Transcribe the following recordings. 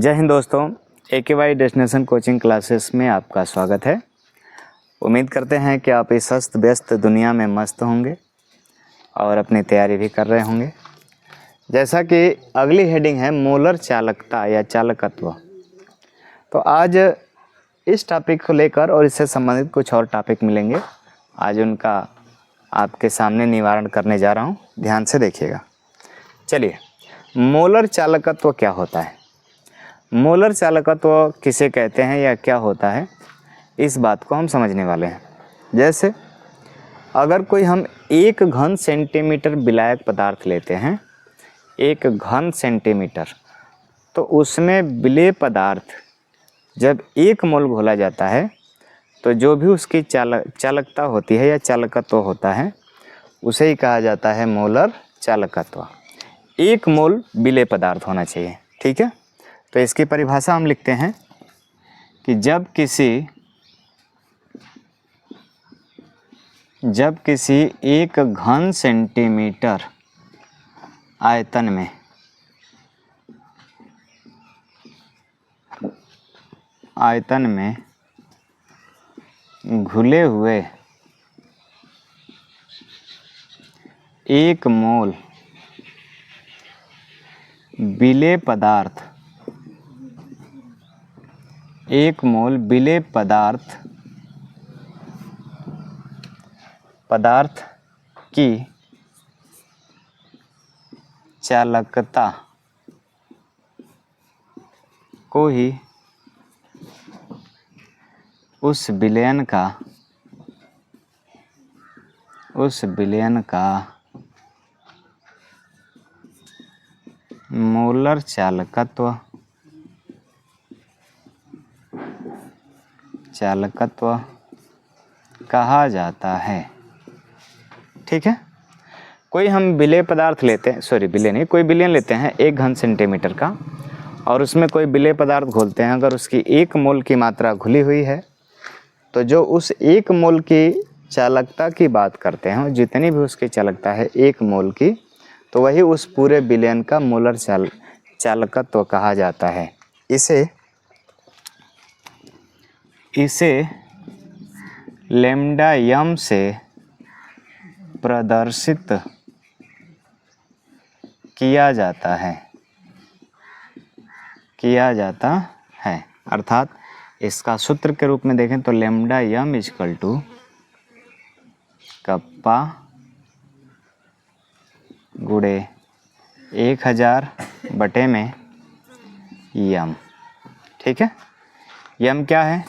जय हिंद दोस्तों, AKY destination coaching classes में आपका स्वागत है। उम्मीद करते हैं कि आप इस अस्त व्यस्त दुनिया में मस्त होंगे और अपनी तैयारी भी कर रहे होंगे। जैसा कि अगली हेडिंग है मोलर चालकता या चालकत्व, तो आज इस टॉपिक को लेकर और इससे संबंधित कुछ और टॉपिक मिलेंगे। आज उनका आपके सामने निवारण करने जा रहा हूँ, ध्यान से देखिएगा। चलिए, मोलर चालकत्व क्या होता है, मोलर चालकत्व किसे कहते हैं या क्या होता है, इस बात को हम समझने वाले हैं। जैसे अगर कोई हम 1 घन सेंटीमीटर विलायक पदार्थ लेते हैं, 1 घन सेंटीमीटर, तो उसमें विलेय पदार्थ जब 1 मोल घोला जाता है तो जो भी उसकी चालकता होती है या चालकत्व होता है उसे ही कहा जाता है मोलर चालकत्व। 1 मोल विलेय पदार्थ होना चाहिए, ठीक है। तो इसकी परिभाषा हम लिखते हैं कि जब किसी 1 घन सेंटीमीटर आयतन में घुले हुए 1 मोल विलेय पदार्थ 1 मोल विलेय पदार्थ की चालकता को ही उस विलयन का मोलर चालकत्व कहा जाता है, ठीक है। कोई हम विलेय पदार्थ लेते हैं, कोई विलयन लेते हैं 1 घन सेंटीमीटर का, और उसमें कोई विलेय पदार्थ घोलते हैं। अगर उसकी 1 मोल की मात्रा घुली हुई है तो जो उस 1 मोल की चालकता की बात करते हैं, जितनी भी उसकी चालकता है 1 मोल की, तो वही उस पूरे विलयन का मोलर चालकत्व कहा जाता है। इसे लैम्डा यम से प्रदर्शित किया जाता है। अर्थात इसका सूत्र के रूप में देखें तो lambda m equal to kappa गुणे 1000 बटे में यम, ठीक है। यम क्या है?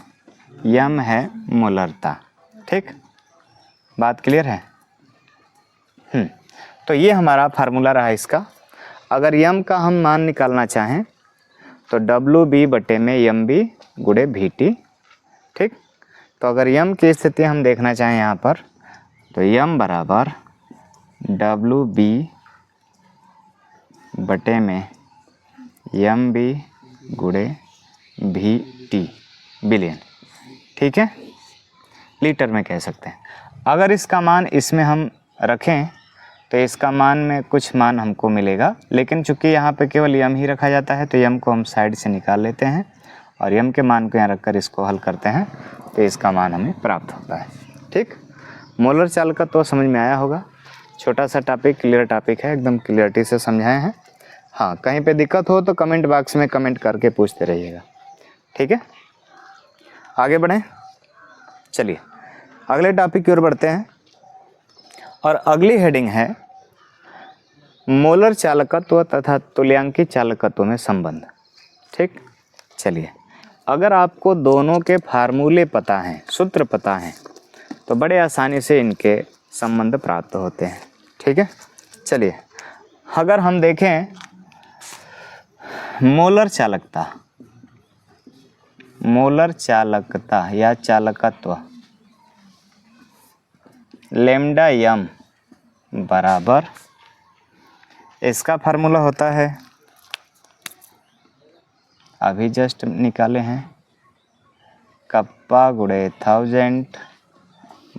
यम है मोलरता, ठीक। बात क्लियर है? तो ये हमारा फार्मूला रहा इसका। अगर यम का हम मान निकालना चाहें तो WB बटे में MB गुणे VT, ठीक। तो अगर यम की स्थिति हम देखना चाहें यहाँ पर, तो यम बराबर WB बटे में MB गुणे VT बिलियन, ठीक है। लीटर में कह सकते हैं। अगर इसका मान इसमें हम रखें तो इसका मान में कुछ मान हमको मिलेगा, लेकिन चूंकि यहाँ पे केवल यम ही रखा जाता है तो यम को हम साइड से निकाल लेते हैं और यम के मान को यहाँ रखकर इसको हल करते हैं तो इसका मान हमें प्राप्त होता है, ठीक। मोलर चालकत्व तो समझ में आया होगा। छोटा सा टॉपिक, क्लियर टॉपिक है, एकदम क्लियरिटी से समझाए हैं। हाँ, कहीं पे दिक्कत हो तो कमेंट बॉक्स में कमेंट करके पूछते रहिएगा, ठीक है। आगे बढ़ें, चलिए अगले टॉपिक की ओर बढ़ते हैं और अगली हेडिंग है मोलर चालकत्व तथा तुल्यांकी चालकत्व में संबंध, ठीक। चलिए, अगर आपको दोनों के फार्मूले पता हैं, सूत्र पता हैं, तो बड़े आसानी से इनके संबंध प्राप्त होते हैं, ठीक है। चलिए, अगर हम देखें मोलर चालकता या चालकत्व, लैम्डा यम बराबर, इसका फार्मूला होता है, अभी जस्ट निकाले हैं, कप्पा गुणे 1000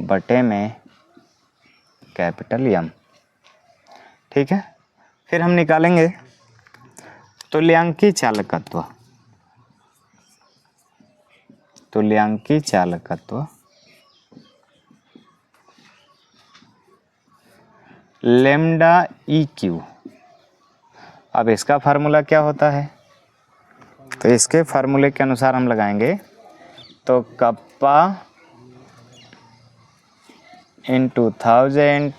बटे में कैपिटल यम, ठीक है। फिर हम निकालेंगे तुल्यांकी चालकत्व। तुल्यांकी चालकत्व लेम्डा ई क्यू। अब इसका फार्मूला क्या होता है, तो इसके फार्मूले के अनुसार हम लगाएंगे तो कप्पा इंटू 1000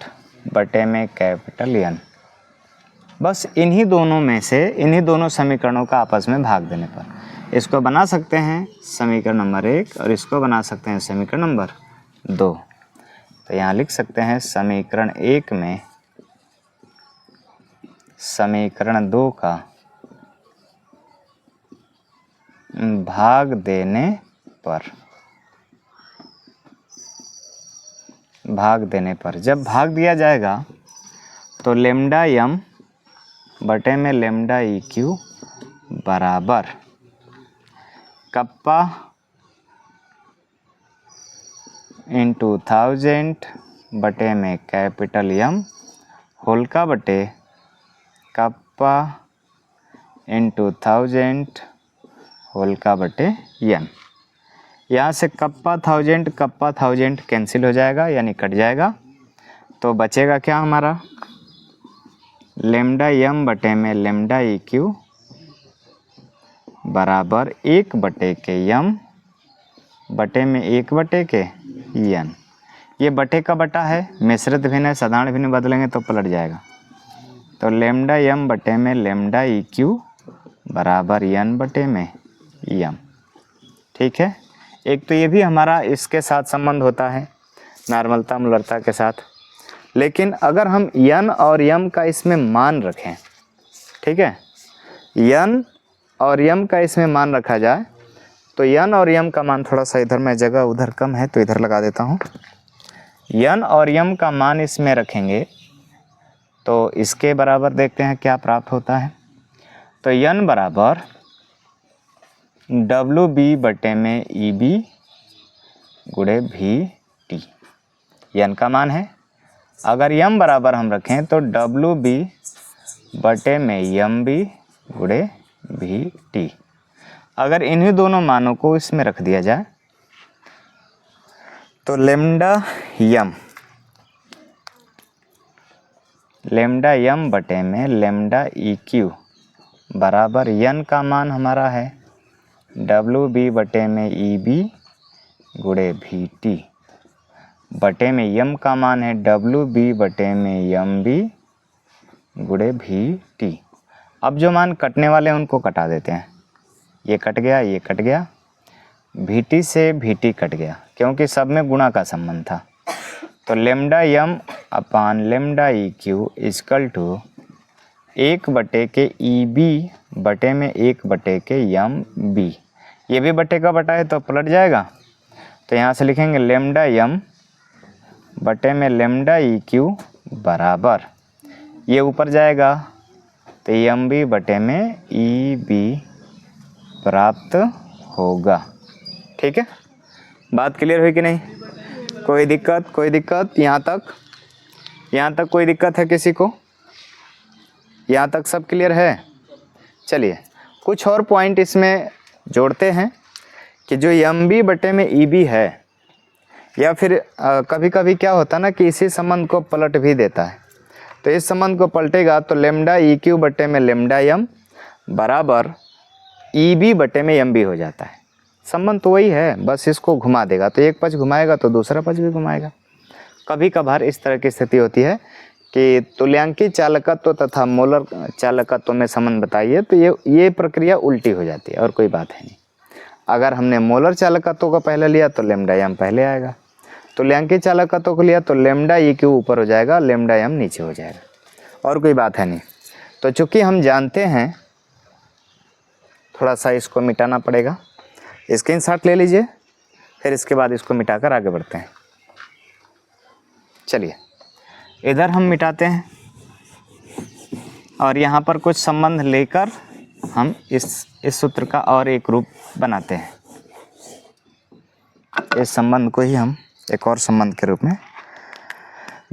बटे में कैपिटल एन। बस इन्हीं दोनों में से, इन्हीं दोनों समीकरणों का आपस में भाग देने पर इसको बना सकते हैं समीकरण नंबर 1 और इसको बना सकते हैं समीकरण नंबर 2। तो यहाँ लिख सकते हैं समीकरण 1 में समीकरण 2 का भाग देने पर जब भाग दिया जाएगा तो लेम्डा एम बटे में लेम्डा ई क्यू बराबर कप्पा इंटू 1000 बटे में कैपिटल एम होल का बटे कप्पा इंटू 1000 होल का बटे एन। यहाँ से कप्पा 1000 कैंसिल हो जाएगा यानी कट जाएगा, तो बचेगा क्या हमारा लेम्डा एम बटे में लेम्डा ई क्यू बराबर 1 बटे के एम बटे में 1 बटे के एन। ये बटे का बटा है, मिश्रित भिन्न है, साधारण भिन्न बदलेंगे तो पलट जाएगा। तो लेम्डा एम बटे में लेम्डा ई क्यू बराबर एन बटे में एम। ठीक है, एक तो ये भी हमारा इसके साथ संबंध होता है नॉर्मलता मूलरता के साथ। लेकिन अगर हम एन और एम का इसमें मान रखें, ठीक है, एन और एम का इसमें मान रखा जाए तो एन और एम का मान, थोड़ा सा इधर में जगह उधर कम है तो इधर लगा देता हूँ। एन और एम का मान इसमें रखेंगे तो इसके बराबर देखते हैं क्या प्राप्त होता है। तो एन बराबर डब्ल्यू बी बटे में ई बी गुणे भी टी, एन का मान है। अगर एम बराबर हम रखें तो डब्ल्यू बी बटे में एम बी गुणे भी टी। अगर इन्हीं दोनों मानों को इसमें रख दिया जाए तो लेम्डा एम बटे में लेम्डा ई क्यू बराबर एन का मान हमारा है डब्ल्यू बी बटे में ई बी गुणे भी टी बटे में एम का मान है डब्ल्यू बी बटे में एम बी गुणे भी टी। अब जो मान कटने वाले हैं उनको कटा देते हैं, ये कट गया, ये कट गया, भी टी से भी टी कट गया क्योंकि सब में गुणा का संबंध था। तो lambda m upon lambda e q equal to 1 बटे के ई बी बटे में 1 बटे के एम बी। ये भी बटे का बटा है तो पलट जाएगा। तो यहाँ से लिखेंगे लेम्डा एम बटे में लेम्डा ई क्यू बराबर, ये ऊपर जाएगा तो एम बी बटे में ई बी प्राप्त होगा। ठीक है, बात क्लियर हुई कि नहीं? कोई दिक्कत यहाँ तक कोई दिक्कत है किसी को? यहाँ तक सब क्लियर है? चलिए कुछ और पॉइंट इसमें जोड़ते हैं कि जो एम बी बटे में ई बी है, या फिर कभी कभी क्या होता है ना कि इसी संबंध को पलट भी देता है। तो इस संबंध को पलटेगा तो लेम्डा ई क्यू बटे में लेम्डा एम बराबर ई बी बटे में एम बी हो जाता है। संबंध तो वही है, बस इसको घुमा देगा, तो एक पक्ष घुमाएगा तो दूसरा पक्ष भी घुमाएगा। कभी कभार इस तरह की स्थिति होती है कि तुल्यांकी चालकत्व तथा मोलर चालकत्व में संबंध बताइए, तो ये प्रक्रिया उल्टी हो जाती है और कोई बात है नहीं। अगर हमने मोलर चालकत्व को पहले लिया तो लेम्डा एम पहले आएगा, तुल्यांकी चालकत्व को लिया तो लेम्डा ई क्यू ऊपर हो जाएगा, लेम्डा एम नीचे हो जाएगा, और कोई बात है नहीं। तो चूंकि हम जानते हैं, थोड़ा सा इसको मिटाना पड़ेगा, स्क्रीनशॉट ले लीजिए, फिर इसके बाद इसको मिटाकर आगे बढ़ते हैं। चलिए इधर हम मिटाते हैं और यहाँ पर कुछ संबंध लेकर हम इस सूत्र का और एक रूप बनाते हैं। इस संबंध को ही हम एक और संबंध के रूप में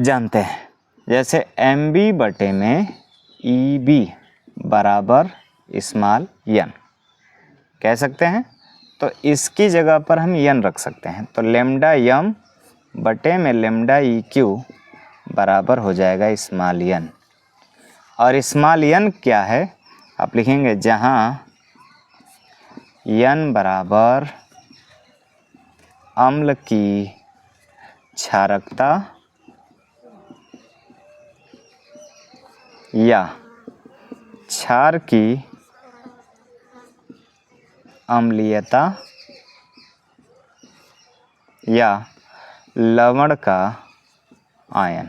जानते हैं। जैसे एम बी बटे में ई बी बराबर स्मॉल एन कह सकते हैं। तो इसकी जगह पर हम यन रख सकते हैं। तो लेमडा यम बटे में लेमडा ई क्यू बराबर हो जाएगा स्मॉल यन। और स्मॉल यन क्या है, आप लिखेंगे जहाँ यन बराबर अम्ल की क्षारकता या क्षार की अम्लीयता या लवण का आयन।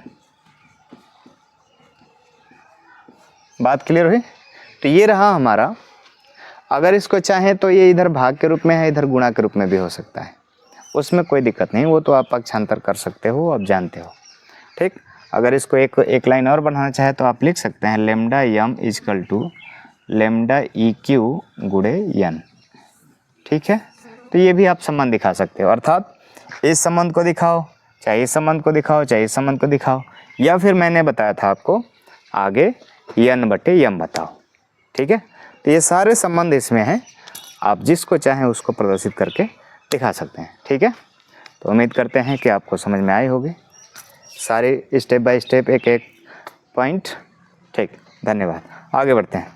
बात क्लियर हुई? तो ये रहा हमारा। अगर इसको चाहें तो ये इधर भाग के रूप में है, इधर गुणा के रूप में भी हो सकता है, उसमें कोई दिक्कत नहीं, वो तो आप पक्षांतर कर सकते हो, आप जानते हो। ठीक, अगर इसको एक लाइन और बढ़ाना चाहे तो आप लिख सकते हैं lambda m equal to lambda e q गुणे यन। ठीक है, तो ये भी आप संबंध दिखा सकते हो, अर्थात इस संबंध को दिखाओ, चाहे इस संबंध को दिखाओ, चाहे इस संबंध को दिखाओ, या फिर मैंने बताया था आपको आगे यन बटे यम बताओ। ठीक है, तो ये सारे संबंध इसमें हैं, आप जिसको चाहें उसको प्रदर्शित करके दिखा सकते हैं। ठीक है, तो उम्मीद करते हैं कि आपको समझ में आई होगी सारे स्टेप बाय स्टेप एक एक पॉइंट। ठीक, धन्यवाद। आगे बढ़ते हैं।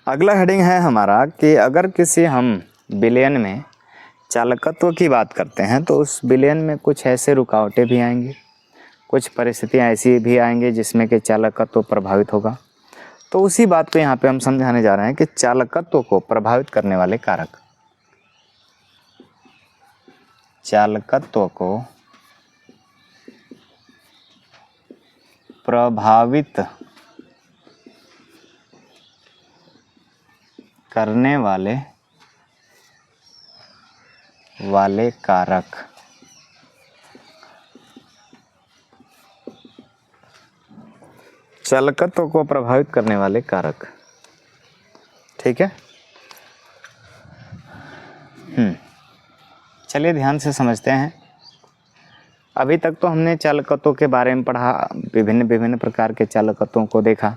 अगला हेडिंग है हमारा कि अगर किसी हम विलयन में चालकत्व की बात करते हैं तो उस विलयन में कुछ ऐसे रुकावटें भी आएंगी, कुछ परिस्थितियाँ ऐसी भी आएंगी जिसमें कि चालकत्व प्रभावित होगा। तो उसी बात को यहाँ पे हम समझाने जा रहे हैं कि चालकत्व को प्रभावित करने वाले कारक, चालकत्व को प्रभावित करने वाले कारक। चालकत्व को प्रभावित करने वाले कारक। ठीक है, चलिए ध्यान से समझते हैं। अभी तक तो हमने चालकत्वों के बारे में पढ़ा, विभिन्न प्रकार के चालकत्वों को देखा,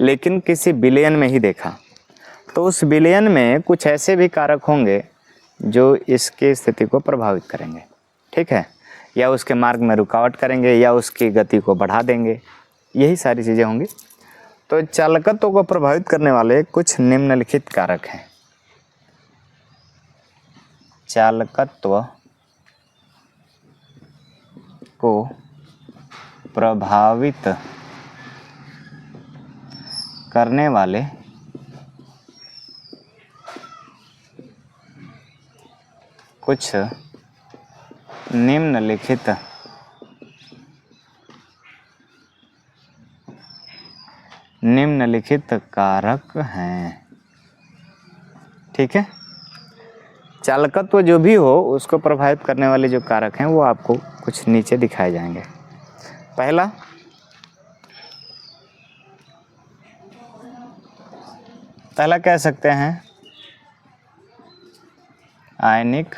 लेकिन किसी विलयन में ही देखा। तो उस विलयन में कुछ ऐसे भी कारक होंगे जो इसकी स्थिति को प्रभावित करेंगे। ठीक है, या उसके मार्ग में रुकावट करेंगे या उसकी गति को बढ़ा देंगे, यही सारी चीज़ें होंगी। तो चालकत्व को प्रभावित करने वाले कुछ निम्नलिखित कारक हैं। चालकत्व को प्रभावित करने वाले कुछ निम्नलिखित कारक हैं। ठीक है, चालकत्व जो भी हो उसको प्रभावित करने वाले जो कारक हैं वो आपको कुछ नीचे दिखाए जाएंगे। पहला, कह सकते हैं आयनिक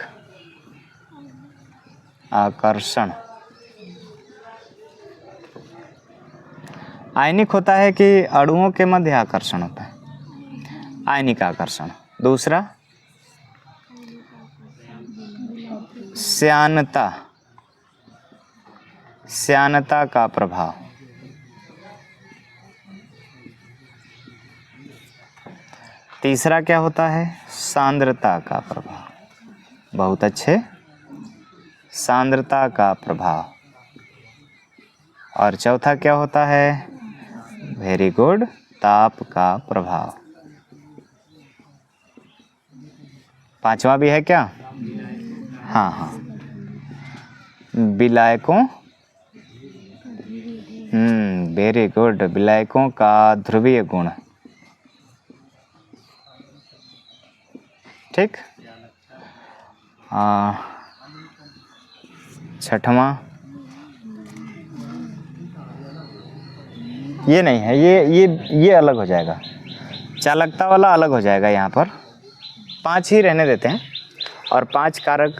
आकर्षण। आयनिक होता है कि अणुओं के मध्य आकर्षण होता है, आयनिक आकर्षण। दूसरा, श्यानता का प्रभाव। तीसरा क्या होता है? सांद्रता का प्रभाव। बहुत अच्छे, सांद्रता का प्रभाव। और चौथा क्या होता है? वेरी गुड, ताप का प्रभाव। पांचवा भी है क्या? हाँ, विलायकों, वेरी गुड, विलायकों का ध्रुवीय गुण। ठीक, छठवां ये नहीं है, ये अलग हो जाएगा, चालकता वाला अलग हो जाएगा। यहाँ पर 5 ही रहने देते हैं और 5 कारक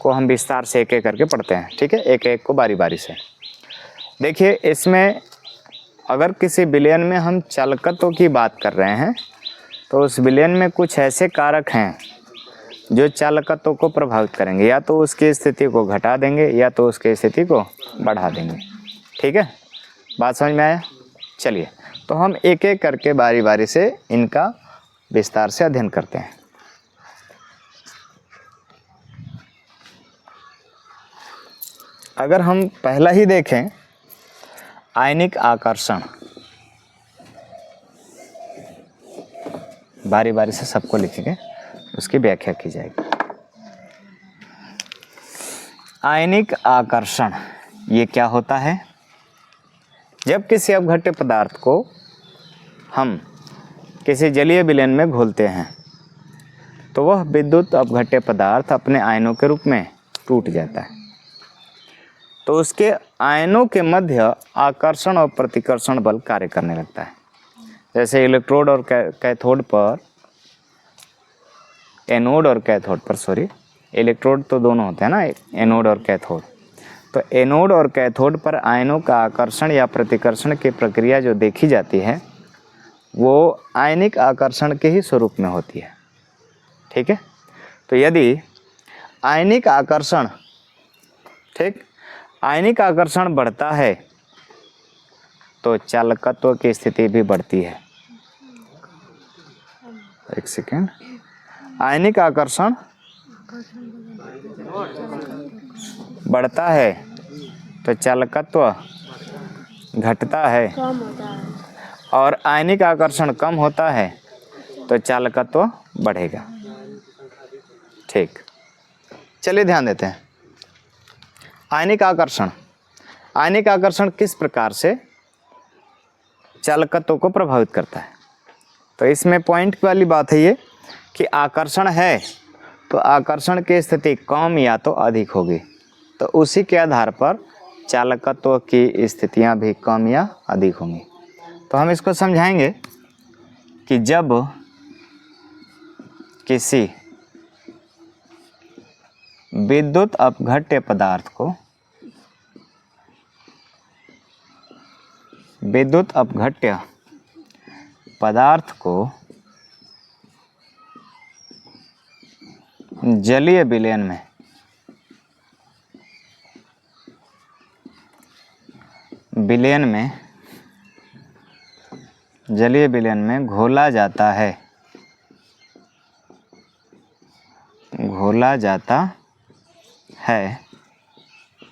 को हम विस्तार से एक एक करके पढ़ते हैं। ठीक है, एक एक को बारी बारी से देखिए। इसमें अगर किसी विलयन में हम चालकत्व की बात कर रहे हैं तो उस विलयन में कुछ ऐसे कारक हैं जो चालकत्व को प्रभावित करेंगे, या तो उसकी स्थिति को घटा देंगे या तो उसकी स्थिति को बढ़ा देंगे। ठीक है, बात समझ में आया? चलिए, तो हम एक एक करके बारी बारी से इनका विस्तार से अध्ययन करते हैं। अगर हम पहला ही देखें, आयनिक आकर्षण, बारी बारी से सबको लिखेंगे, उसकी व्याख्या की जाएगी। आयनिक आकर्षण ये क्या होता है? जब किसी अपघट्य पदार्थ को हम किसी जलीय विलयन में घोलते हैं तो वह विद्युत अपघट्य पदार्थ अपने आयनों के रूप में टूट जाता है। तो उसके आयनों के मध्य आकर्षण और प्रतिकर्षण बल कार्य करने लगता है। जैसे इलेक्ट्रोड और कैथोड पर, एनोड और कैथोड पर, सॉरी, इलेक्ट्रोड तो दोनों होते हैं ना, एनोड और कैथोड। तो एनोड और कैथोड पर आयनों का आकर्षण या प्रतिकर्षण की प्रक्रिया जो देखी जाती है वो आयनिक आकर्षण के ही स्वरूप में होती है। ठीक है, तो यदि आयनिक आकर्षण, ठीक, आयनिक आकर्षण बढ़ता है तो चालकत्व की स्थिति भी बढ़ती है। एक सेकेंड, आयनिक आकर्षण बढ़ता है तो चालकत्व घटता है, और आयनिक आकर्षण कम होता है तो चालकत्व बढ़ेगा। ठीक, चलिए ध्यान देते हैं। आयनिक आकर्षण, आयनिक आकर्षण किस प्रकार से चालकत्व को प्रभावित करता है? तो इसमें पॉइंट वाली बात है ये कि आकर्षण है तो आकर्षण की स्थिति कम या तो अधिक होगी, तो उसी के आधार पर चालकत्व की स्थितियां भी कम या अधिक होंगी। तो हम इसको समझाएंगे कि जब किसी विद्युत अपघट्य पदार्थ को, विद्युत अपघट्य पदार्थ को जलीय विलयन में जलीय विलयन में घोला जाता है,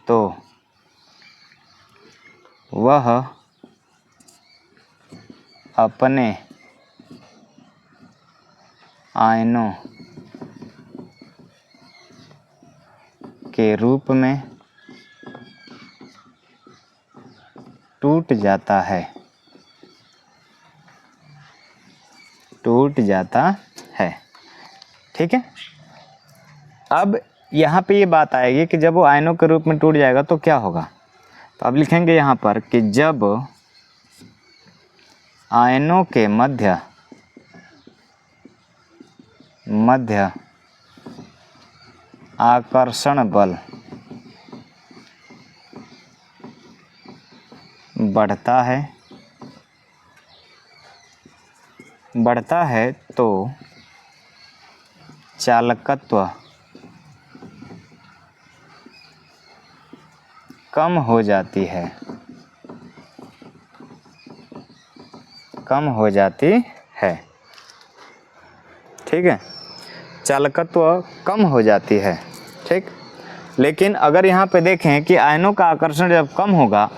तो वह अपने आयनों के रूप में टूट जाता है, ठीक है। अब यहाँ पे ये बात आएगी कि जब वो आयनों के रूप में टूट जाएगा तो क्या होगा। तो अब लिखेंगे यहाँ पर कि जब आयनों के मध्य आकर्षण बल बढ़ता है तो चालकत्व कम हो जाती है, ठीक है। चालकत्व कम हो जाती है, ठीक। लेकिन अगर यहाँ पे देखें कि आयनों का आकर्षण जब कम होगा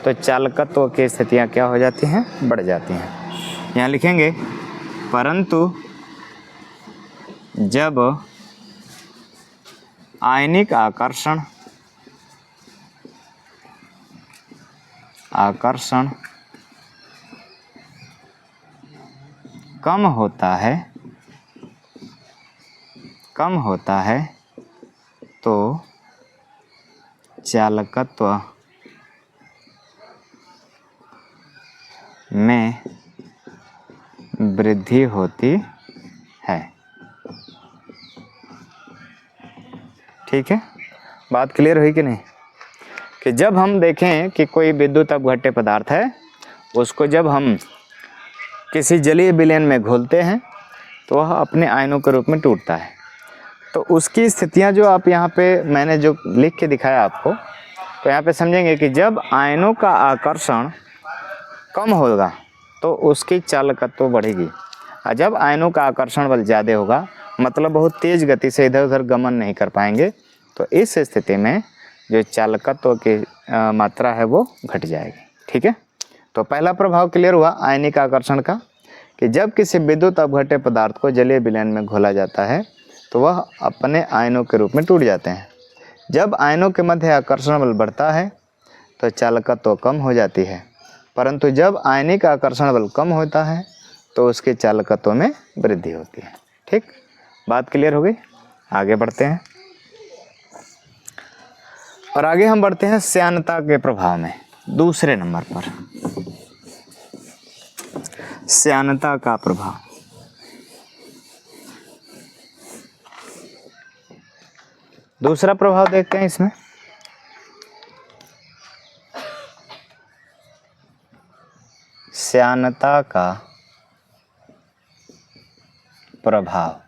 तो चालकत्व की स्थितियाँ क्या हो जाती हैं, बढ़ जाती हैं। यहाँ लिखेंगे परंतु जब आयनिक आकर्षण कम होता है तो चालकत्व में वृद्धि होती है, ठीक है। बात क्लियर हुई कि नहीं? कि जब हम देखें कि कोई विद्युत अपघट्य पदार्थ है, उसको जब हम किसी जलीय विलयन में घोलते हैं तो वह अपने आयनों के रूप में टूटता है। तो उसकी स्थितियां जो आप यहाँ पे मैंने जो लिख के दिखाया आपको, तो यहाँ पे समझेंगे कि जब आयनों का आकर्षण कम होगा तो उसकी चालकत्व बढ़ेगी, और जब आयनों का आकर्षण बल ज़्यादा होगा मतलब बहुत तेज़ गति से इधर उधर गमन नहीं कर पाएंगे, तो इस स्थिति में जो चालकत्व की मात्रा है वो घट जाएगी। ठीक है, तो पहला प्रभाव क्लियर हुआ आयनिक आकर्षण का, कि जब किसी विद्युत अपघट्य पदार्थ को जलीय विलयन में घोला जाता है तो वह अपने आयनों के रूप में टूट जाते हैं। जब आयनों के मध्य आकर्षण बल बढ़ता है तो चालकत्व कम हो जाती है, परंतु जब आयनिक आकर्षण बल कम होता है तो उसके चालकत्व में वृद्धि होती है। ठीक, बात क्लियर हो गई। आगे बढ़ते हैं, और आगे हम बढ़ते हैं श्यानता के प्रभाव में। दूसरे नंबर पर श्यानता का प्रभाव। दूसरा प्रभाव देखते हैं इसमें, श्यानता का प्रभाव।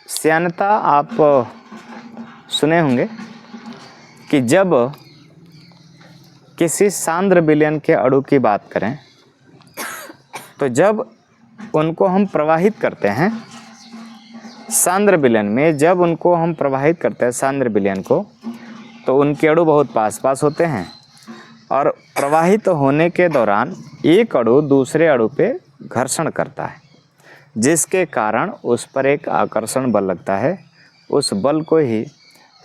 श्यानता आप सुने होंगे कि जब किसी सांद्र विलयन के अणु की बात करें तो जब उनको हम प्रवाहित करते हैं सांद्र विलयन में, जब उनको हम प्रवाहित करते हैं सांद्र विलयन को, तो उनके अणु बहुत पास पास होते हैं, और प्रवाहित होने के दौरान एक अणु दूसरे अणु पे घर्षण करता है, जिसके कारण उस पर एक आकर्षण बल लगता है। उस बल को ही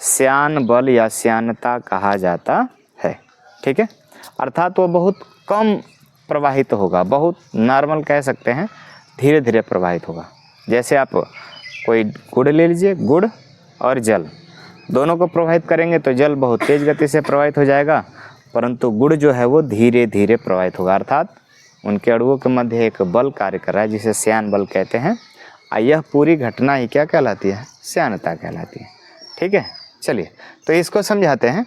श्यान बल या श्यानता कहा जाता है। ठीक है, अर्थात वो बहुत कम प्रवाहित होगा, बहुत नॉर्मल कह सकते हैं, धीरे धीरे प्रवाहित होगा। जैसे आप कोई गुड़ ले लीजिए, गुड़ और जल दोनों को प्रवाहित करेंगे तो जल बहुत तेज़ गति से प्रवाहित हो जाएगा, परंतु गुड़ जो है वो धीरे धीरे प्रवाहित होगा, अर्थात उनके अणुओं के मध्य एक बल कार्य कर रहा है जिसे श्यान बल कहते हैं। यह पूरी घटना ही क्या कहलाती है? श्यानता कहलाती है। ठीक है, चलिए तो इसको समझाते हैं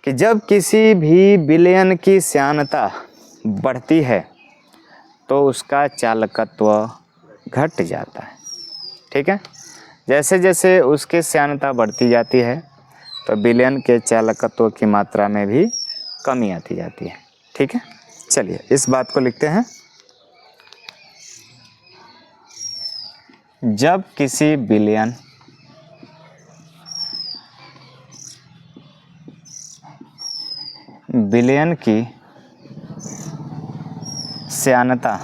कि जब किसी भी विलयन की श्यानता बढ़ती है तो उसका चालकत्व घट जाता है। ठीक है, जैसे जैसे उसकी श्यानता बढ़ती जाती है तो विलयन के चालकत्व की मात्रा में भी कमी आती जाती है। ठीक है, चलिए इस बात को लिखते हैं। जब किसी विलयन की श्यानता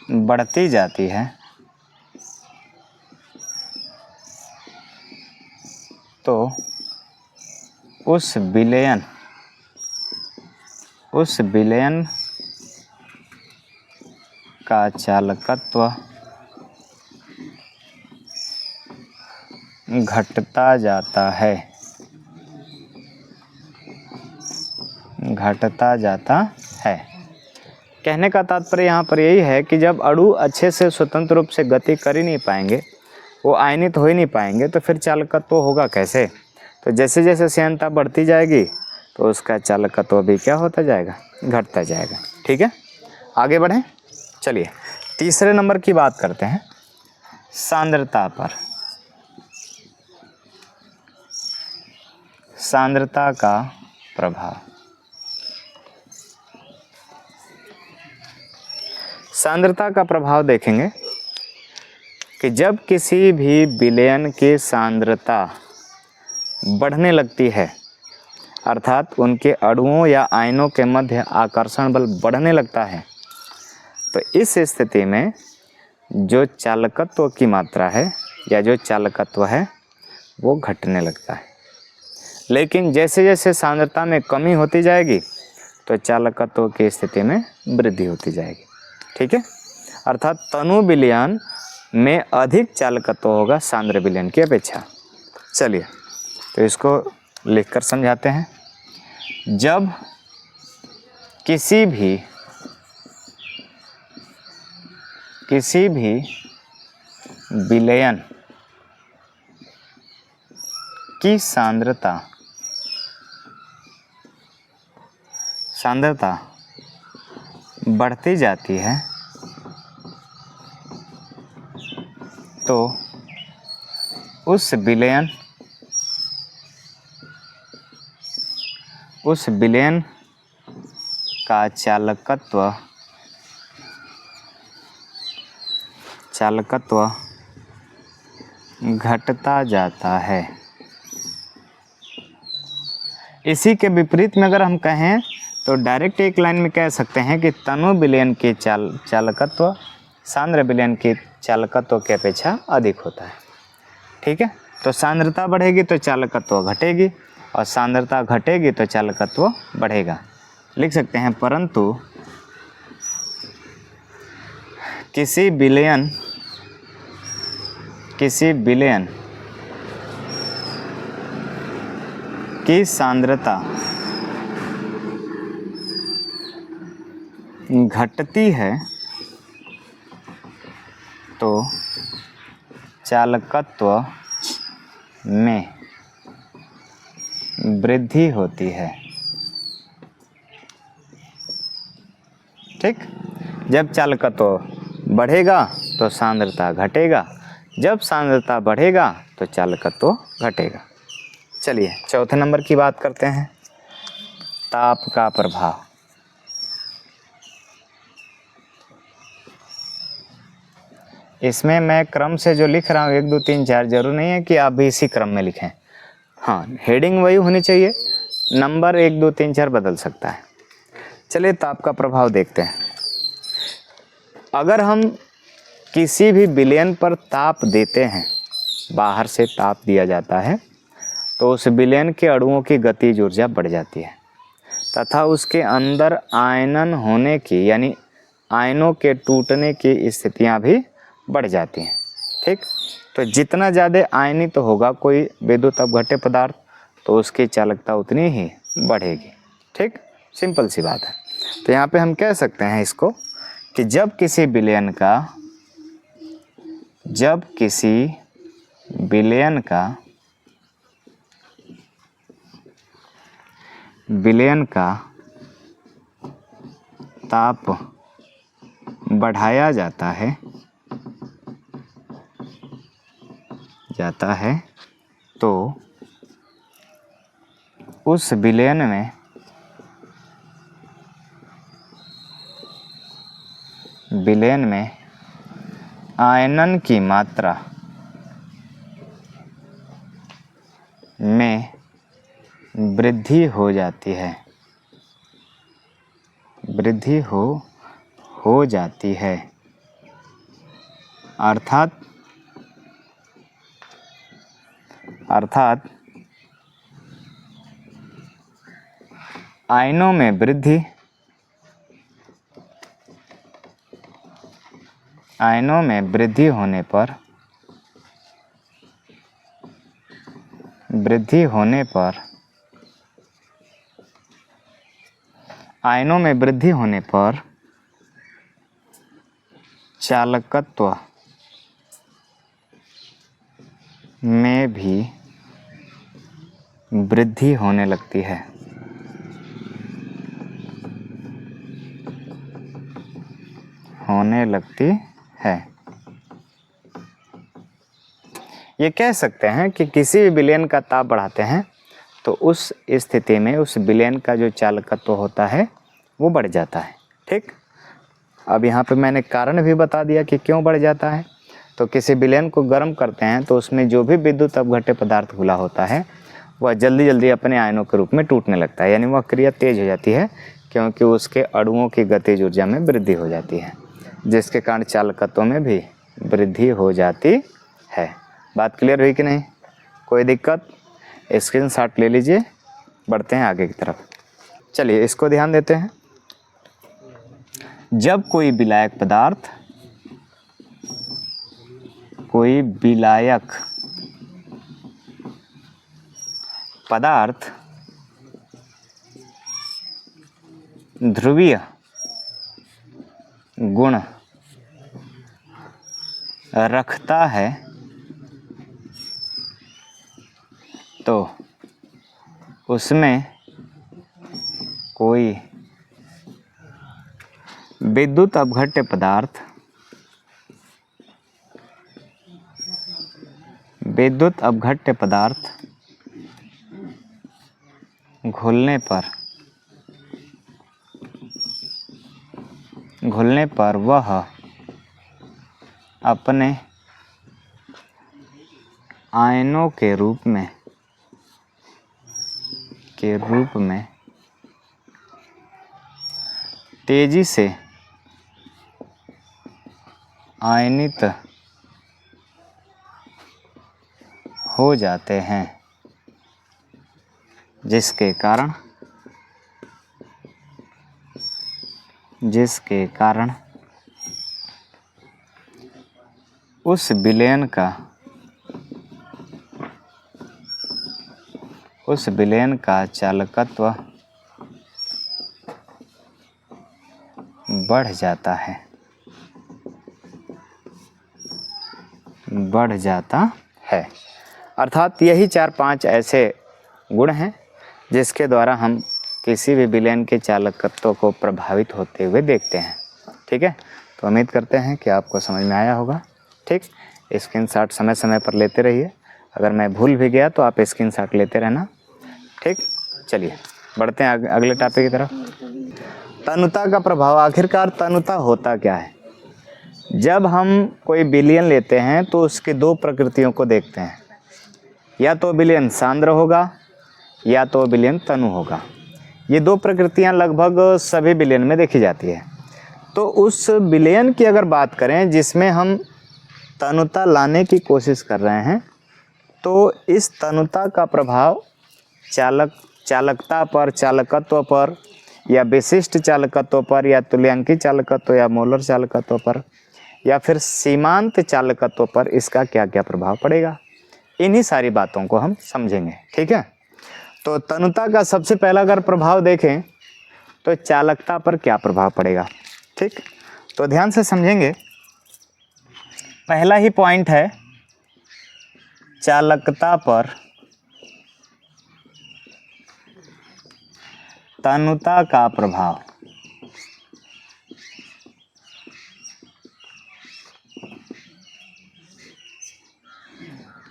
बढ़ती जाती है तो उस विलयन का चालकत्व घटता जाता है, कहने का तात्पर्य यहाँ पर यही है कि जब अणु अच्छे से स्वतंत्र रूप से गति कर ही नहीं पाएंगे, वो आयनित हो ही नहीं पाएंगे, तो फिर चालकत्व होगा कैसे? तो जैसे जैसे श्यानता बढ़ती जाएगी तो उसका चालकत्व भी क्या होता जाएगा? घटता जाएगा। ठीक है, आगे बढ़ें। चलिए तीसरे नंबर की बात करते हैं, सांद्रता पर। सांद्रता का प्रभाव। सांद्रता का प्रभाव देखेंगे कि जब किसी भी विलयन की सांद्रता बढ़ने लगती है, अर्थात उनके अणुओं या आयनों के मध्य आकर्षण बल बढ़ने लगता है, तो इस स्थिति में जो चालकत्व की मात्रा है या जो चालकत्व है वो घटने लगता है। लेकिन जैसे जैसे सांद्रता में कमी होती जाएगी तो चालकत्व की स्थिति में वृद्धि होती जाएगी। ठीक है, अर्थात तनु विलयन में अधिक चालकत्व होगा सांद्र विलयन की अपेक्षा। चलिए तो इसको लिखकर समझाते हैं। जब किसी भी विलयन की सांद्रता सांद्रता बढ़ती जाती है तो उस विलयन का चालकत्व घटता जाता है। इसी के विपरीत में अगर हम कहें तो डायरेक्ट एक लाइन में कह सकते हैं कि तनु विलयन के चालकत्व सांद्र विलयन के चालकत्व की अपेक्षा अधिक होता है। ठीक है, तो सांद्रता बढ़ेगी तो चालकत्व घटेगी और सांद्रता घटेगी तो चालकत्व बढ़ेगा। लिख सकते हैं परंतु किसी विलयन की सांद्रता घटती है तो चालकत्व में वृद्धि होती है। ठीक, जब चालकत्व बढ़ेगा तो सांद्रता घटेगा, जब सांद्रता बढ़ेगा तो चालकत्व घटेगा। चलिए चौथे नंबर की बात करते हैं, ताप का प्रभाव। इसमें मैं क्रम से जो लिख रहा हूँ 1 2 3 4, जरूर नहीं है कि आप भी इसी क्रम में लिखें। हाँ, हेडिंग वही होनी चाहिए, नंबर 1 2 3 4 बदल सकता है। चलिए ताप का प्रभाव देखते हैं। अगर हम किसी भी विलयन पर ताप देते हैं, बाहर से ताप दिया जाता है, तो उस विलयन के अणुओं की गतिज ऊर्जा बढ़ जाती है तथा उसके अंदर आयनन होने की यानी आयनों के टूटने की स्थितियां भी बढ़ जाती हैं। ठीक, तो जितना ज़्यादा आयनित होगा कोई विद्युत अपघट्य पदार्थ तो उसकी चालकता उतनी ही बढ़ेगी। ठीक, सिंपल सी बात है। तो यहाँ पे हम कह सकते हैं इसको कि जब किसी विलयन का ताप बढ़ाया जाता है तो उस विलयन में आयनन की मात्रा में वृद्धि हो जाती है, वृद्धि हो जाती है। अर्थात आयनों में वृद्धि होने पर आयनों में वृद्धि होने पर चालकत्व में भी वृद्धि होने लगती है। ये कह सकते हैं कि किसी भी विलयन का ताप बढ़ाते हैं तो उस स्थिति में उस विलयन का जो चालकत्व होता है वो बढ़ जाता है। ठीक, अब यहाँ पे मैंने कारण भी बता दिया कि क्यों बढ़ जाता है। तो किसी विलयन को गर्म करते हैं तो उसमें जो भी विद्युत अपघट्य पदार्थ घुला होता है वह जल्दी जल्दी अपने आयनों के रूप में टूटने लगता है, यानी वह क्रिया तेज हो जाती है क्योंकि उसके अणुओं की गतिज ऊर्जा में वृद्धि हो जाती है, जिसके कारण चालकत्व में भी वृद्धि हो जाती है। बात क्लियर हुई कि नहीं? कोई दिक्कत? स्क्रीनशॉट ले लीजिए, बढ़ते हैं आगे की तरफ। चलिए इसको ध्यान देते हैं। जब कोई विलायक पदार्थ ध्रुवीय गुण रखता है तो उसमें कोई विद्युत अपघट्य पदार्थ विद्युत अपघट्य पदार्थ घुलने पर वह अपने आयनों के रूप में तेजी से आयनित हो जाते हैं, जिसके कारण उस विलयन का चालकत्व बढ़ जाता है। अर्थात यही 4-5 ऐसे गुण हैं जिसके द्वारा हम किसी भी विलयन के चालकत्व को प्रभावित होते हुए देखते हैं। ठीक है, तो उम्मीद करते हैं कि आपको समझ में आया होगा। ठीक, स्क्रीनशॉट समय समय पर लेते रहिए। अगर मैं भूल भी गया तो आप स्क्रीनशॉट लेते रहना। ठीक, चलिए बढ़ते हैं अगले टॉपिक की तरफ। तनुता का प्रभाव। आखिरकार तनुता होता क्या है? जब हम कोई विलयन लेते हैं तो उसके दो प्रकृतियों को देखते हैं, या तो विलयन सांद्र होगा या तो विलयन तनु होगा। ये दो प्रकृतियां लगभग सभी विलयन में देखी जाती है। तो उस विलयन की अगर बात करें जिसमें हम तनुता लाने की कोशिश कर रहे हैं, तो इस तनुता का प्रभाव चालकता पर, चालकत्व पर, या विशिष्ट चालकत्व पर, या तुल्यांकी चालकत्व, या मोलर चालकत्व पर, या फिर सीमांत चालकत्व पर इसका क्या क्या प्रभाव पड़ेगा, इन्हीं सारी बातों को हम समझेंगे। ठीक है, तो तनुता का सबसे पहला अगर प्रभाव देखें तो चालकता पर क्या प्रभाव पड़ेगा। ठीक, तो ध्यान से समझेंगे। पहला ही पॉइंट है चालकता पर तनुता का प्रभाव।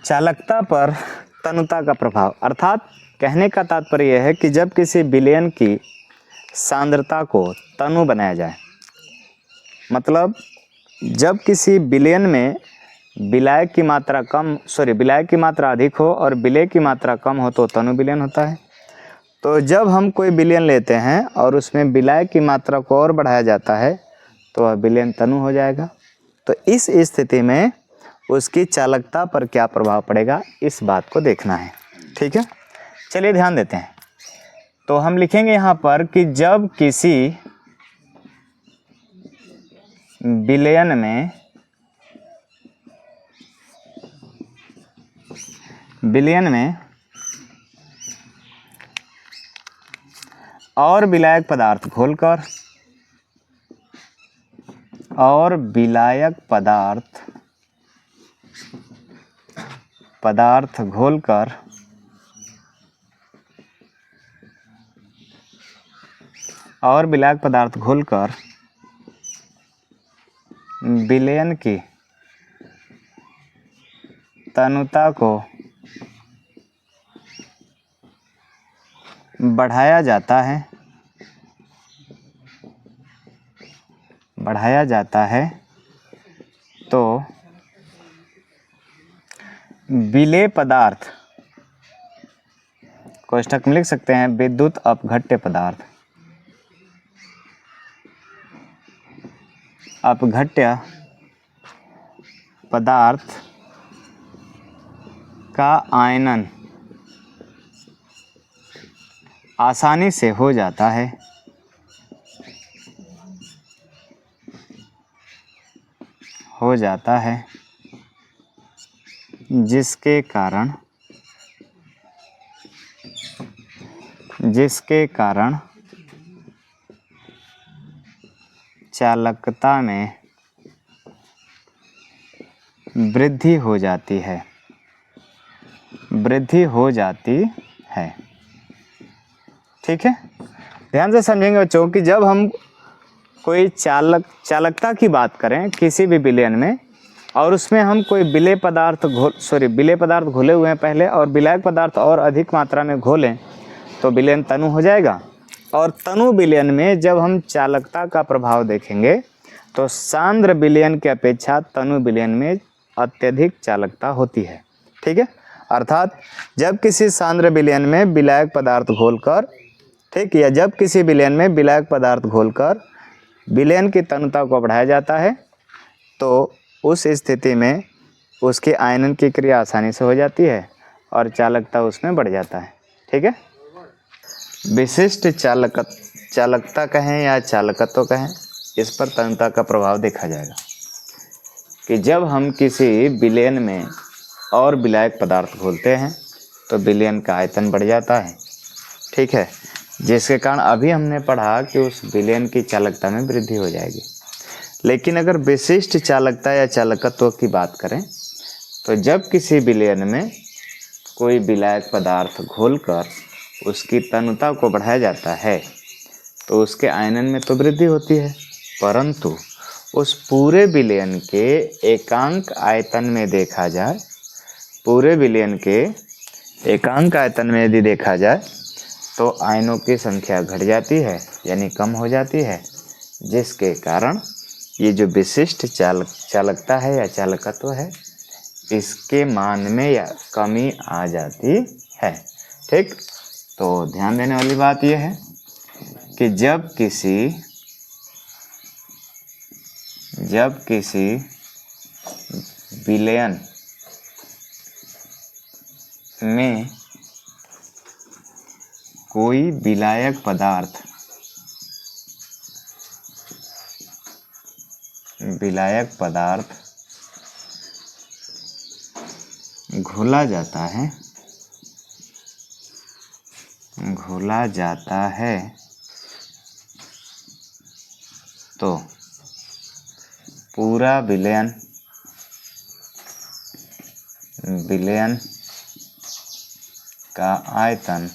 चालकता पर तनुता का प्रभाव अर्थात कहने का तात्पर्य यह है कि जब किसी विलयन की सांद्रता को तनु बनाया जाए, मतलब जब किसी विलयन में विलायक की मात्रा अधिक हो और विलेय की मात्रा कम हो तो तनु विलयन होता है। तो जब हम कोई विलयन लेते हैं और उसमें विलायक की मात्रा को और बढ़ाया जाता है तो वह विलयन तनु हो जाएगा। तो इस स्थिति में उसकी चालकता पर क्या प्रभाव पड़ेगा, इस बात को देखना है। ठीक है, चलिए ध्यान देते हैं। तो हम लिखेंगे यहाँ पर कि जब किसी विलयन में और विलायक पदार्थ घोलकर और विलायक पदार्थ घोलकर और विलायक पदार्थ घोलकर विलयन की तनुता को बढ़ाया जाता है तो विलेय पदार्थ, कोष्ठक में लिख सकते हैं विद्युत अपघट्य पदार्थ, का आयनन आसानी से हो जाता है, जिसके कारण चालकता में वृद्धि हो जाती है। ठीक है, ध्यान से समझेंगे बच्चों कि जब हम कोई चालकता की बात करें किसी भी विलयन में, और उसमें हम कोई विलेय पदार्थ घोले हुए हैं पहले, और विलायक पदार्थ और अधिक मात्रा में घोलें तो विलयन तनु हो जाएगा। और तनु विलयन में जब हम चालकता का प्रभाव देखेंगे तो सांद्र विलयन की अपेक्षा तनु विलयन में अत्यधिक चालकता होती है। ठीक है, अर्थात जब किसी सांद्र विलयन में विलायक पदार्थ घोलकर, ठीक, या जब किसी विलयन में विलायक पदार्थ घोलकर विलयन की तनुता को बढ़ाया जाता है तो उस स्थिति में उसकी आयनन की क्रिया आसानी से हो जाती है और चालकता उसमें बढ़ जाता है। ठीक है, विशिष्ट चालकता कहें या चालकत्व कहें, इस पर तनुता का प्रभाव देखा जाएगा कि जब हम किसी विलयन में और विलायक पदार्थ घोलते हैं तो विलयन का आयतन बढ़ जाता है। ठीक है, जिसके कारण अभी हमने पढ़ा कि उस विलयन की चालकता में वृद्धि हो जाएगी। लेकिन अगर विशिष्ट चालकता या चालकत्व की बात करें तो जब किसी विलयन में कोई विलायक पदार्थ घोलकर उसकी तनुता को बढ़ाया जाता है तो उसके आयनन में तो वृद्धि होती है, परंतु उस पूरे विलयन के एकांक आयतन में देखा जाए, पूरे विलयन के एकांक आयतन में यदि देखा जाए तो आयनों की संख्या घट जाती है, यानी कम हो जाती है, जिसके कारण ये जो विशिष्ट चालकता है या चालकत्व है इसके मान में या कमी आ जाती है। ठीक, तो ध्यान देने वाली बात यह है कि जब किसी विलयन में कोई विलायक पदार्थ घोला जाता है तो पूरा विलयन का आयतन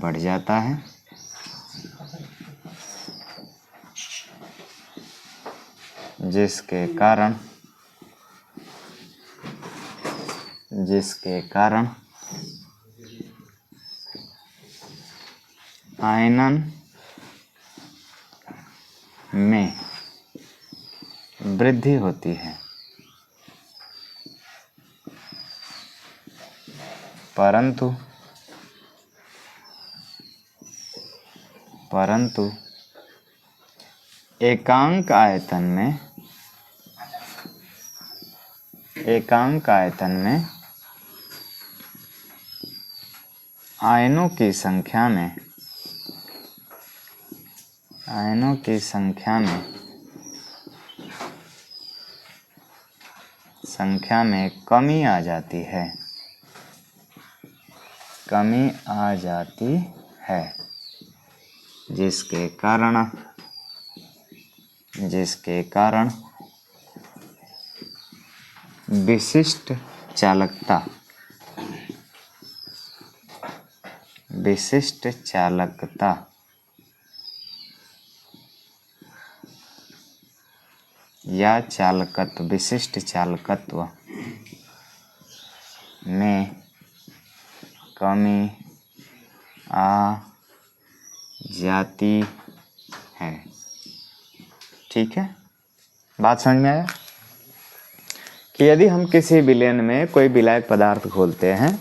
बढ़ जाता है, जिसके कारण आयनन में वृद्धि होती है, परंतु एकांक आयतन में आयनों की संख्या में कमी आ जाती है, जिसके कारण विशिष्ट चालकता या विशिष्ट चालकत्व में कमी आ जाती है। ठीक है, बात समझ में आया कि यदि हम किसी विलयन में कोई विलायक पदार्थ घोलते हैं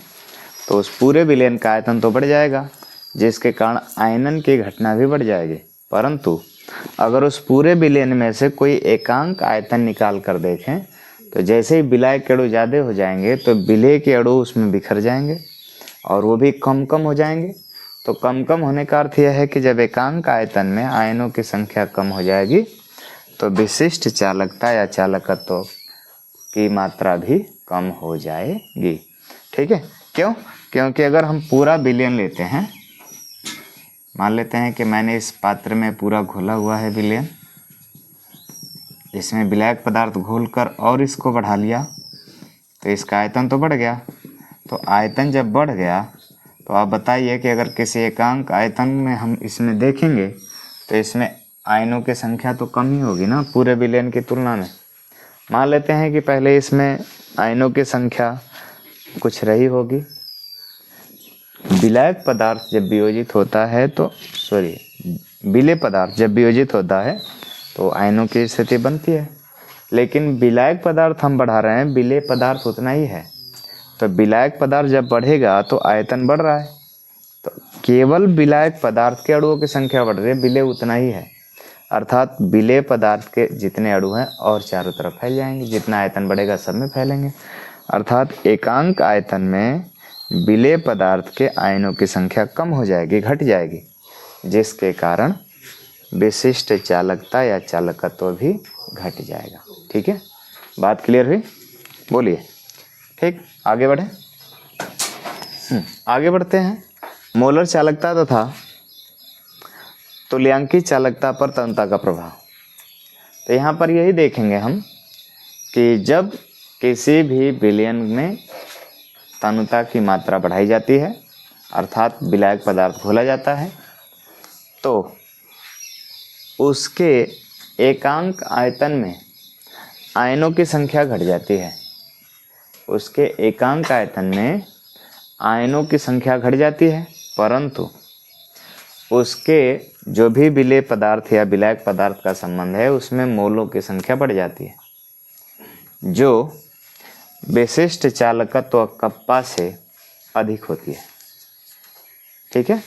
तो उस पूरे विलयन का आयतन तो बढ़ जाएगा, जिसके कारण आयनन की घटना भी बढ़ जाएगी, परंतु अगर उस पूरे विलयन में से कोई एकांक आयतन निकाल कर देखें तो जैसे ही विलायक अणु ज़्यादा हो जाएंगे तो विलेय के अणु उसमें बिखर जाएंगे और वो भी कम हो जाएंगे। तो कम होने का अर्थ यह है कि जब एकांक आयतन में आयनों की संख्या कम हो जाएगी तो विशिष्ट चालकता या चालकत्व की मात्रा भी कम हो जाएगी। ठीक है, क्यों? क्योंकि अगर हम पूरा विलयन लेते हैं, मान लेते हैं कि मैंने इस पात्र में पूरा घोला हुआ है विलयन, इसमें विलायक पदार्थ घोलकर और इसको बढ़ा लिया तो इसका आयतन तो बढ़ गया। तो आयतन जब बढ़ गया तो आप बताइए कि अगर किसी एकांक आयतन में हम इसमें देखेंगे तो इसमें आयनों की संख्या तो कम ही होगी ना पूरे विलयन की तुलना में। मान लेते हैं कि पहले इसमें आयनों की संख्या कुछ रही होगी। विलायक पदार्थ जब वियोजित होता है तो विलेय पदार्थ जब वियोजित होता है तो आयनों की स्थिति बनती है, लेकिन विलायक पदार्थ हम बढ़ा रहे हैं, विलेय पदार्थ उतना ही है। तो विलायक पदार्थ जब बढ़ेगा तो आयतन बढ़ रहा है, तो केवल विलायक पदार्थ के अणुओं की संख्या बढ़ रही है, विलेय उतना ही है। अर्थात विलेय पदार्थ के जितने अणु हैं और चारों तरफ फैल जाएंगे, जितना आयतन बढ़ेगा सब में फैलेंगे। अर्थात एकांक आयतन में विलेय पदार्थ के आयनों की संख्या कम हो जाएगी, घट जाएगी, जिसके कारण विशिष्ट चालकता या चालकत्व भी घट जाएगा। ठीक है, बात क्लियर हुई? बोलिए। ठीक, आगे बढ़े। आगे बढ़ते हैं। मोलर चालकता तथा तुल्यांकी चालकता पर तन्यता का प्रभाव। तो यहाँ पर यही देखेंगे हम कि जब किसी भी विलयन में तन्यता की मात्रा बढ़ाई जाती है, अर्थात विलायक पदार्थ घोला जाता है, तो उसके एकांक आयतन में आयनों की संख्या घट जाती है। उसके एकांक आयतन में आयनों की संख्या घट जाती है, परंतु उसके जो भी विलेय पदार्थ या विलायक पदार्थ का संबंध है उसमें मोलों की संख्या बढ़ जाती है, जो विशिष्ट चालकत्व कप्पा से अधिक होती है। ठीक है,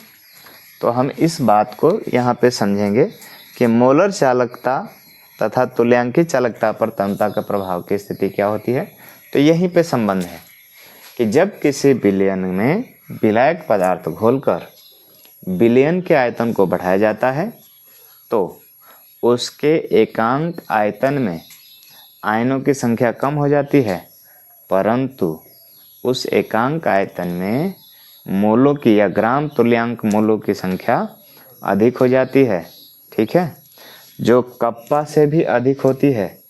तो हम इस बात को यहाँ पे समझेंगे कि मोलर चालकता तथा तुल्यांकी चालकता पर तन्यता का प्रभाव की स्थिति क्या होती है। तो यहीं पे संबंध है कि जब किसी विलयन में विलायक पदार्थ घोलकर विलयन के आयतन को बढ़ाया जाता है तो उसके एकांक आयतन में आयनों की संख्या कम हो जाती है, परंतु उस एकांक आयतन में मोलों की या ग्राम तुल्यांक मोलों की संख्या अधिक हो जाती है। ठीक है, जो कप्पा से भी अधिक होती है।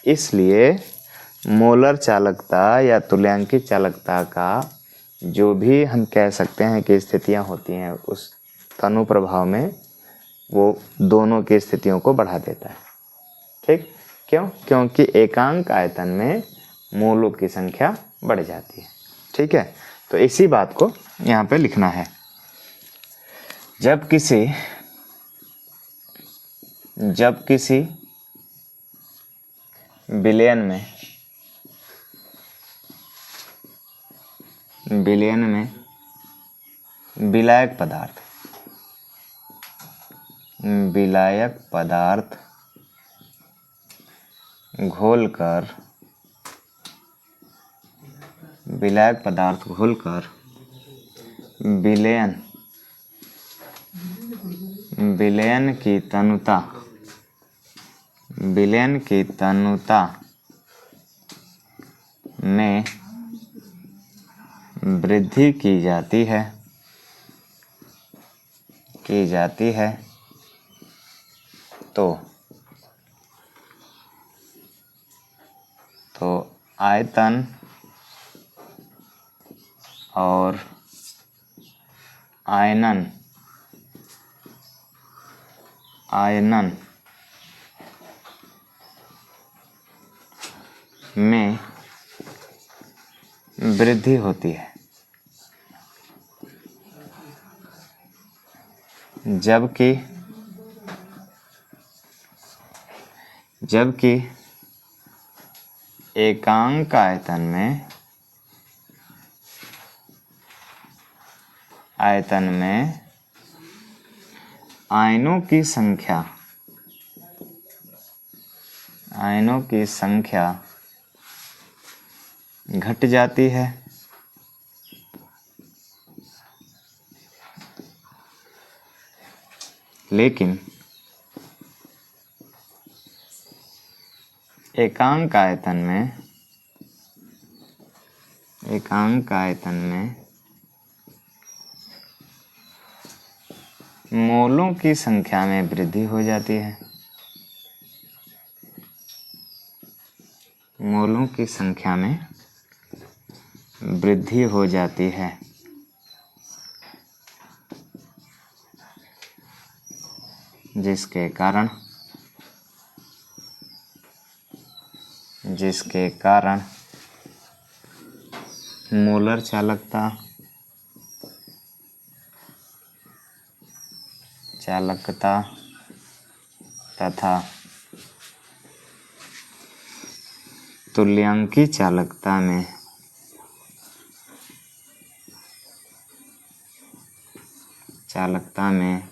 इसलिए मोलर चालकता या तुल्यांकी चालकता का जो भी हम कह सकते हैं कि स्थितियां होती हैं उस तनु प्रभाव में, वो दोनों की स्थितियों को बढ़ा देता है। ठीक, क्यों? क्योंकि एकांक आयतन में मोलों की संख्या बढ़ जाती है। ठीक है, तो इसी बात को यहाँ पे लिखना है। जब किसी विलयन में विलायक पदार्थ घोलकर विलयन की तनुता में वृद्धि की जाती है तो आयतन और आयनन में वृद्धि होती है, जबकि एकांक आयतन में आयनों की संख्या घट जाती है। लेकिन एकांक आयतन में मोलों की संख्या में वृद्धि हो जाती है। मोलों की संख्या में वृद्धि हो जाती है। जिसके कारण मोलर चालकता तथा तुल्यांकी चालकता में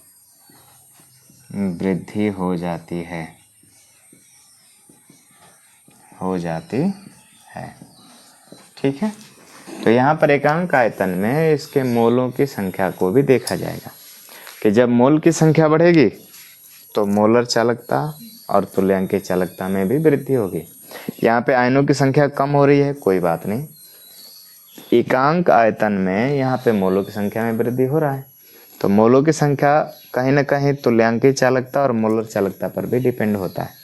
वृद्धि हो जाती है। ठीक है, तो यहाँ पर एकांक आयतन में इसके मोलों की संख्या को भी देखा जाएगा कि जब मोल की संख्या बढ़ेगी तो मोलर चालकता और तुल्यांकी चालकता में भी वृद्धि होगी। यहाँ पे आयनों की संख्या कम हो रही है, कोई बात नहीं, एकांक आयतन में यहाँ पे मोलों की संख्या में वृद्धि हो रहा है, तो मोलों की संख्या कहीं ना कहीं तुल्यांकी चालकता और मोलर चालकता पर भी डिपेंड होता है।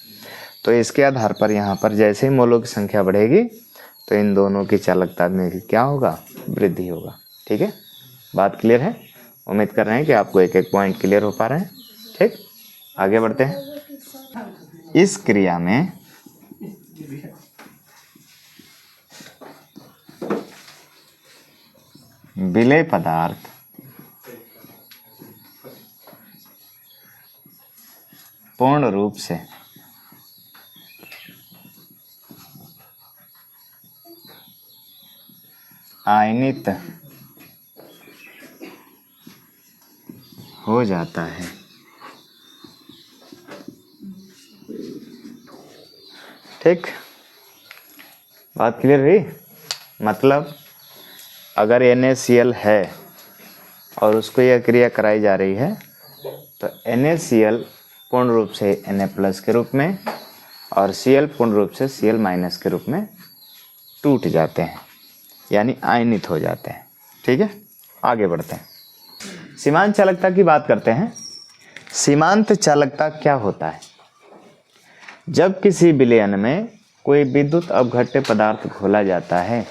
तो इसके आधार पर यहाँ पर जैसे ही मोलों की संख्या बढ़ेगी तो इन दोनों की चालकता में भी क्या होगा, वृद्धि होगा। ठीक है, बात क्लियर है? उम्मीद कर रहे हैं कि आपको एक एक पॉइंट क्लियर हो पा रहे हैं। ठीक, आगे बढ़ते हैं। इस क्रिया में विलेय पदार्थ पूर्ण रूप से आयनित हो जाता है। ठीक, बात क्लियर हुई? मतलब अगर NaCl है और उसको यह क्रिया कराई जा रही है तो NaCl पूर्ण रूप से Na+ के रूप में और Cl पूर्ण रूप से Cl- के रूप में टूट जाते हैं, यानी आयनित हो जाते हैं। ठीक है, आगे बढ़ते हैं। सीमांत चालकता की बात करते हैं। सीमांत चालकता क्या होता है? जब किसी विलयन में कोई विद्युत अपघट्य पदार्थ घोला जाता है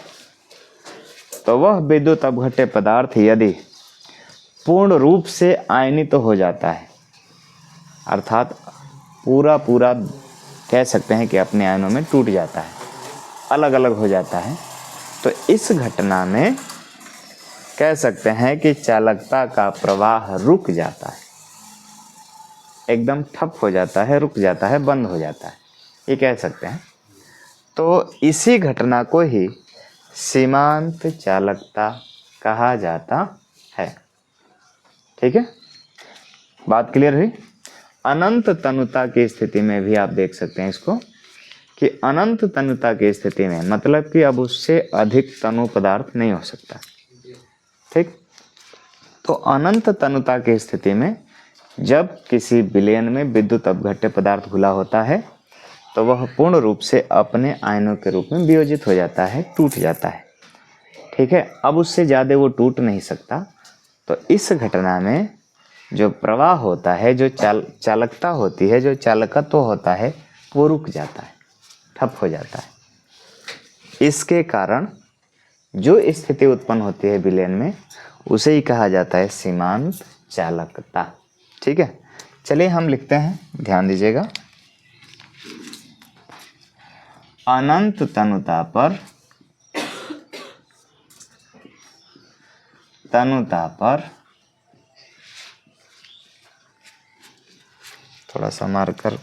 तो वह विद्युत अपघट्य पदार्थ यदि पूर्ण रूप से आयनित हो जाता है, अर्थात पूरा कह सकते हैं कि अपने आयनों में टूट जाता है, अलग अलग हो जाता है, तो इस घटना में कह सकते हैं कि चालकता का प्रवाह रुक जाता है, एकदम ठप हो जाता है, रुक जाता है, बंद हो जाता है, ये कह सकते हैं। तो इसी घटना को ही सीमांत चालकता कहा जाता है। ठीक है, बात क्लियर हुई? अनंत तनुता की स्थिति में भी आप देख सकते हैं इसको कि अनंत तनुता की स्थिति में मतलब कि अब उससे अधिक तनु पदार्थ नहीं हो सकता। ठीक, तो अनंत तनुता की स्थिति में जब किसी विलयन में विद्युत अपघट्य पदार्थ घुला होता है तो वह पूर्ण रूप से अपने आयनों के रूप में वियोजित हो जाता है, टूट जाता है। ठीक है, अब उससे ज़्यादा वो टूट नहीं सकता, तो इस घटना में जो प्रवाह होता है, जो चालकता होती है, जो चालकत्व होता है, वो रुक जाता है, ठप हो जाता है। इसके कारण जो स्थिति उत्पन्न होती है विलयन में उसे ही कहा जाता है सीमांत चालकता। ठीक है, चलिए हम लिखते हैं, ध्यान दीजिएगा। अनंत तनुता पर थोड़ा सा मार्कर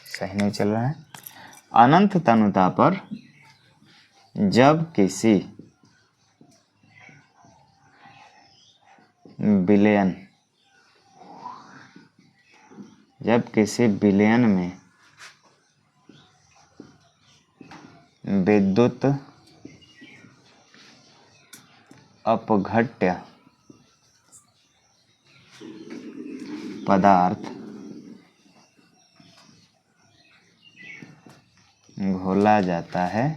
सही नहीं चल रहा है। अनंत तनुता पर जब किसी विलयन में विद्युत अपघट्य पदार्थ घोला जाता है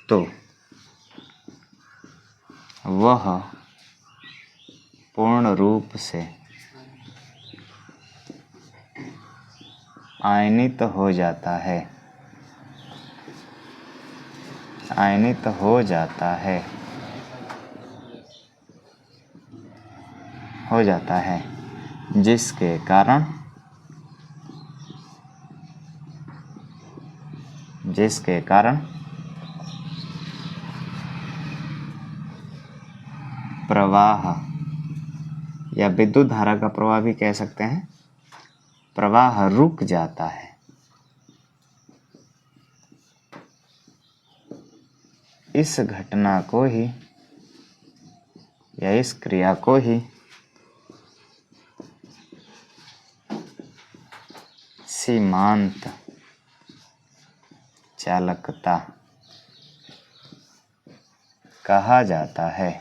तो वह पूर्ण रूप से आयनित हो जाता है, हो जाता है, जिसके कारण प्रवाह या विद्युत धारा का प्रवाह भी कह सकते हैं, प्रवाह रुक जाता है। इस घटना को ही या इस क्रिया को ही सीमांत चालकता कहा जाता है।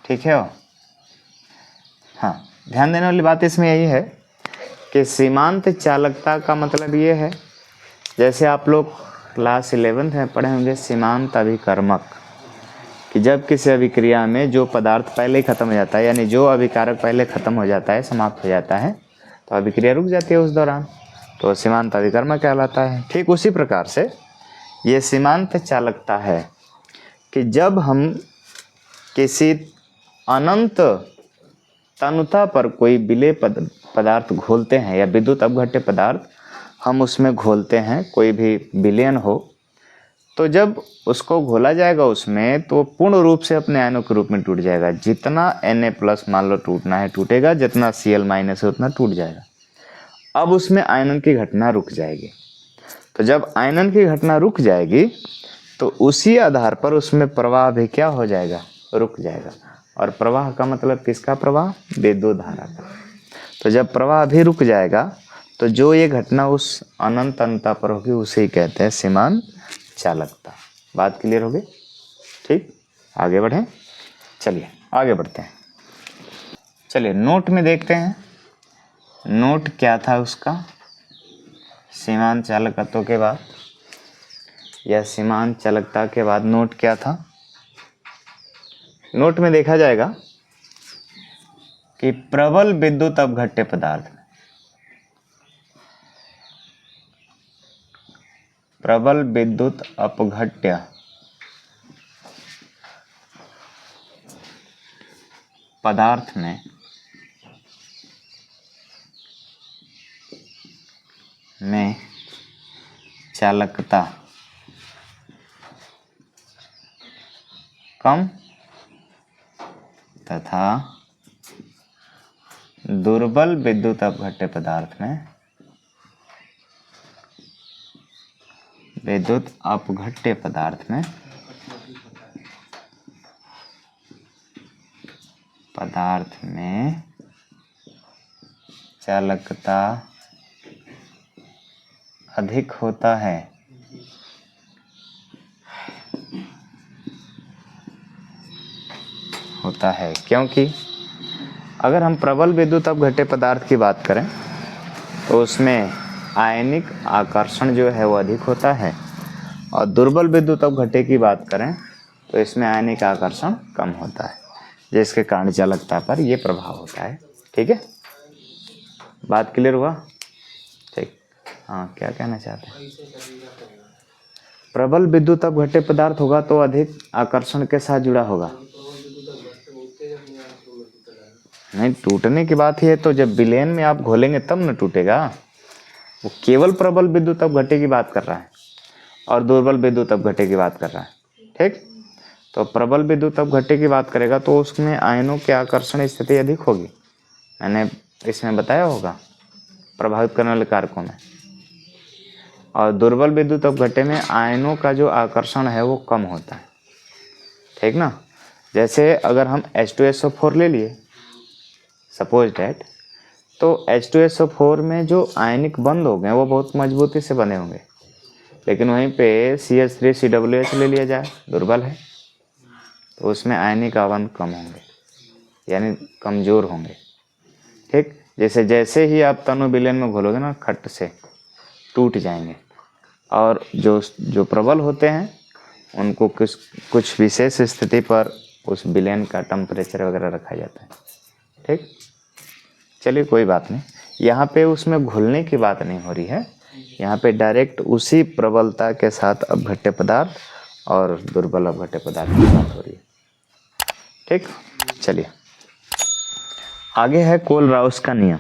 ठीक है। हाँ, ध्यान देने वाली बात इसमें यही है कि सीमांत चालकता का मतलब ये है, जैसे आप लोग क्लास 11th में पढ़े होंगे सीमांत अभिकर्मक, कि जब किसी अभिक्रिया में जो पदार्थ पहले ही खत्म हो जाता है, यानी जो अभिकारक पहले खत्म हो जाता है, समाप्त हो जाता है, तो अभिक्रिया रुक जाती है उस दौरान, तो सीमांत अभिकर्मक कहलाता है। ठीक उसी प्रकार से ये सीमांत चालकता है कि जब हम किसी अनंत तनुता पर कोई विलेय पदार्थ घोलते हैं या विद्युत अपघट्य पदार्थ हम उसमें घोलते हैं, कोई भी विलयन हो, तो जब उसको घोला जाएगा उसमें, तो पूर्ण रूप से अपने आयनों के रूप में टूट जाएगा। जितना Na+ मान लो टूटना है टूटेगा, जितना Cl- है उतना टूट जाएगा। अब उसमें आयनन की घटना रुक जाएगी। तो जब आयनन की घटना रुक जाएगी तो उसी आधार पर उसमें प्रवाह भी क्या हो जाएगा, रुक जाएगा। और प्रवाह का मतलब किसका प्रवाह, विद्युत धारा का। तो जब प्रवाह भी रुक जाएगा तो जो ये घटना उस अनंत अनंता पर होगी उसे ही कहते हैं सीमांत चालकता। बात क्लियर होगी? ठीक, आगे बढ़ें। चलिए आगे बढ़ते हैं। चलिए नोट में देखते हैं, नोट क्या था उसका सीमांत चालकत्व के बाद, या सीमांत चालकता के बाद नोट क्या था। नोट में देखा जाएगा कि प्रबल विद्युत अपघट्य पदार्थ में, प्रबल विद्युत अपघट्य पदार्थ में चालकता कम तथा दुर्बल विद्युत अपघट्य पदार्थ में चालकता अधिक होता है। क्योंकि अगर हम प्रबल विद्युत अपघट्य पदार्थ की बात करें तो उसमें आयनिक आकर्षण जो है वो अधिक होता है, और दुर्बल विद्युत अपघट्य की बात करें तो इसमें आयनिक आकर्षण कम होता है, जिसके कारण चालकता पर ये प्रभाव होता है। ठीक है, बात क्लियर हुआ? ठीक, हाँ क्या कहना चाहते हैं? प्रबल विद्युत अपघट्य पदार्थ होगा तो अधिक आकर्षण के साथ जुड़ा होगा। नहीं, टूटने की बात ही है, तो जब विलयन में आप घोलेंगे तब न टूटेगा। वो केवल प्रबल विद्युत अपघट्य की बात कर रहा है और दुर्बल विद्युत अपघट्य की बात कर रहा है। ठीक, तो प्रबल विद्युत अपघट्य की बात करेगा तो उसमें आयनों के आकर्षण स्थिति अधिक होगी, मैंने इसमें बताया होगा प्रभावित करने वाले कारकों में। और दुर्बल विद्युत अपघट्य में आयनों का जो आकर्षण है वो कम होता है। ठीक ना, जैसे अगर हम H2SO4 ले लिए सपोज डैट, तो H2SO4 में जो आयनिक बंध हो गए वो बहुत मजबूती से बने होंगे, लेकिन वहीं पे CH3COOH ले लिया जाए, दुर्बल है, तो उसमें आयनिक आबंध कम होंगे, यानी कमज़ोर होंगे। ठीक, जैसे जैसे ही आप तनु विलयन में घोलोगे ना, खट से टूट जाएंगे। और जो प्रबल होते हैं उनको कुछ विशेष स्थिति पर उस विलयन का टेम्परेचर वगैरह रखा जाता है। ठीक, चलिए कोई बात नहीं, यहाँ पे उसमें घुलने की बात नहीं हो रही है, यहाँ पे डायरेक्ट उसी प्रबलता के साथ अपघट्य पदार्थ और दुर्बल अपघट्य पदार्थ की बात हो रही है। ठीक, चलिए आगे है कोलराउस का नियम।